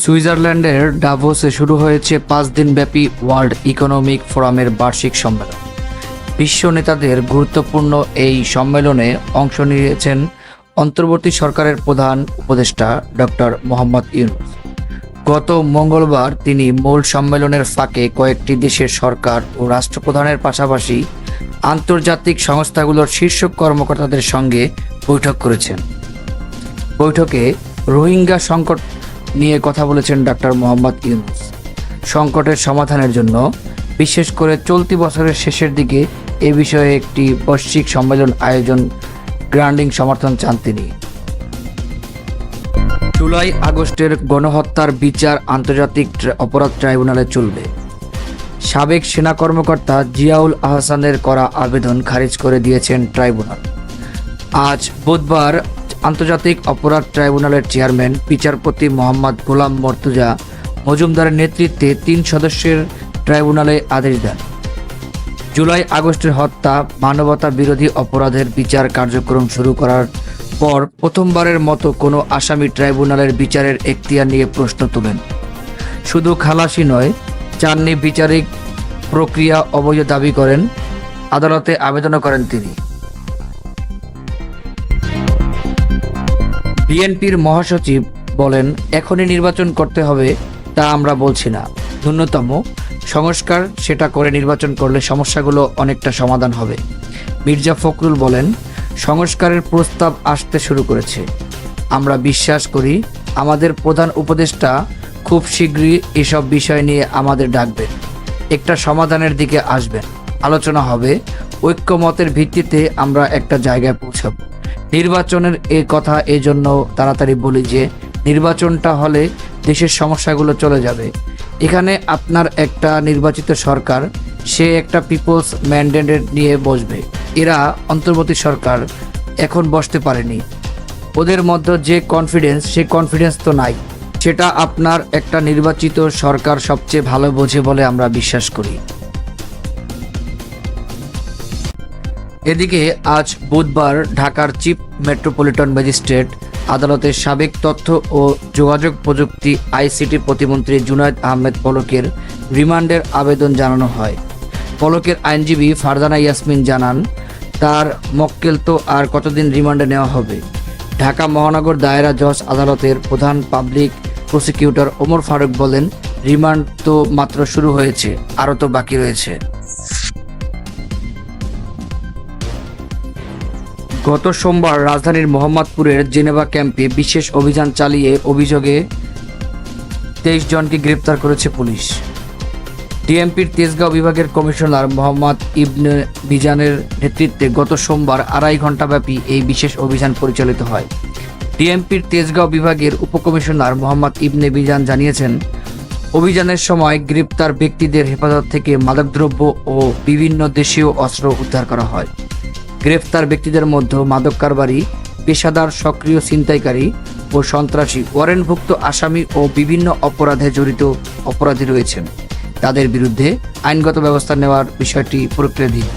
সুইজারল্যান্ডের ডাভোসে শুরু হয়েছে 5 দিনব্যাপী ওয়ার্ল্ড ইকোনমিক ফোরামের বার্ষিক সম্মেলন। বিশ্ব নেতাদের গুরুত্বপূর্ণ এই সম্মেলনে অংশ নিয়েছেন অন্তর্বর্তী সরকারের প্রধান উপদেষ্টা ডক্টর মোহাম্মদ ইউনূস। গত মঙ্গলবার তিনি মূল সম্মেলনের ফাঁকে কয়েকটি দেশের সরকার ও রাষ্ট্রপ্রধানের পাশাপাশি আন্তর্জাতিক সংস্থাগুলোর শীর্ষ কর্মকর্তাদের সঙ্গে বৈঠক করেছেন। বৈঠকে রোহিঙ্গা সংকট নিয়ে কথা বলেছেন ডক্টর মোহাম্মদ ইউনূস। সংকটের সমাধানের জন্য বিশেষ করে চলতি বছরের শেষের দিকে এ বিষয়ে একটি বৈশ্বিক সম্মেলন আয়োজন গ্রান্ডিং সমর্থন চান তিনি। জুলাই আগস্টের গণহত্যার বিচার আন্তর্জাতিক অপরাধ ট্রাইব্যুনালে চলবে। সাবেক সেনা কর্মকর্তা জিয়াউল আহসানের করা আবেদন খারিজ করে দিয়েছেন ট্রাইব্যুনাল। আজ বুধবার আন্তর্জাতিক অপরাধ ট্রাইব্যুনালের চেয়ারম্যান বিচারপতি মোহাম্মদ গোলাম মর্তুজা মজুমদারের নেতৃত্বে 3 সদস্যের ট্রাইব্যুনালে আদেশ দেন। জুলাই আগস্টের হত্যা মানবতা বিরোধী অপরাধের বিচার কার্যক্রম শুরু করার পর প্রথমবারের মতো কোনো আসামি ট্রাইব্যুনালের বিচারের এখতিয়ার নিয়ে প্রশ্ন তোলেন। শুধু খালাসি নয়, চাননি বিচারিক প্রক্রিয়া অবৈধ দাবি করেন, আদালতে আবেদনও করেন তিনি। বিএনপির মহাসচিব বলেন, এখনই নির্বাচন করতে হবে তা আমরা বলছি না, ন্যূনতম সংস্কার সেটা করে নির্বাচন করলে সমস্যাগুলো অনেকটা সমাধান হবে। মির্জা ফখরুল বলেন, সংস্কারের প্রস্তাব আসতে শুরু করেছে। আমরা বিশ্বাস করি আমাদের প্রধান উপদেষ্টা খুব শীঘ্রই এসব বিষয় নিয়ে আমাদের ডাকবেন, একটা সমাধানের দিকে আসবেন, আলোচনা হবে, ঐক্যমতের ভিত্তিতে আমরা একটা জায়গায় পৌঁছাব। নির্বাচনের এ কথা এজন্য তাড়াতাড়ি বলি যে নির্বাচনটা হলে দেশের সমস্যাগুলো চলে যাবে। এখানে আপনার একটা নির্বাচিত সরকার, সে একটা পিপলস ম্যান্ডেট নিয়ে বসবে। এরা অন্তর্বর্তী সরকার এখন বসতে পারেনি, ওদের মধ্যে যে কনফিডেন্স, সে কনফিডেন্স তো নাই। সেটা আপনার একটা নির্বাচিত সরকার সবচেয়ে ভালো বোঝে বলে আমরা বিশ্বাস করি। এদিকে আজ বুধবার ঢাকার চিফ মেট্রোপলিটন ম্যাজিস্ট্রেট আদালতের সাবেক তথ্য ও যোগাযোগ প্রযুক্তি আইসিটি প্রতিমন্ত্রী জুনায়েদ আহমেদ পলকের রিমান্ডের আবেদন জানানো হয়। পলকের আইনজীবী ফারজানা ইয়াসমিন জানান, তার মক্কেল তো আর কতদিন রিমান্ডে নেওয়া হবে। ঢাকা মহানগর দায়রা জজ আদালতের প্রধান পাবলিক প্রসিকিউটর ওমর ফারুক বলেন, রিমান্ড তো মাত্র শুরু হয়েছে, আরও তো বাকি রয়েছে। গত সোমবার রাজধানীর মোহাম্মদপুরের জেনেভা ক্যাম্পে বিশেষ অভিযান চালিয়ে অভিযোগে 23 জনকে গ্রেপ্তার করেছে পুলিশ। ডিএমপির তেজগাঁও বিভাগের কমিশনার মোহাম্মদ ইবনে বিজানের নেতৃত্বে গত সোমবার 2.5 ঘণ্টাব্যাপী এই বিশেষ অভিযান পরিচালিত হয়। ডিএমপির তেজগাঁও বিভাগের উপকমিশনার মোহাম্মদ ইবনে বিজান জানিয়েছেন, অভিযানের সময় গ্রেপ্তার ব্যক্তিদের হেফাজত থেকে মাদকদ্রব্য ও বিভিন্ন দেশীয় অস্ত্র উদ্ধার করা হয়। গ্রেফতার ব্যক্তিদের মধ্যে মাদক কারবারি, পেশাদার সক্রিয় ছিনতাইকারী ও সন্ত্রাসী, ওয়ারেন্টভুক্ত আসামি ও বিভিন্ন অপরাধে জড়িত অপরাধী রয়েছেন। তাদের বিরুদ্ধে আইনগত ব্যবস্থা নেওয়ার বিষয়টি প্রক্রিয়াধীন।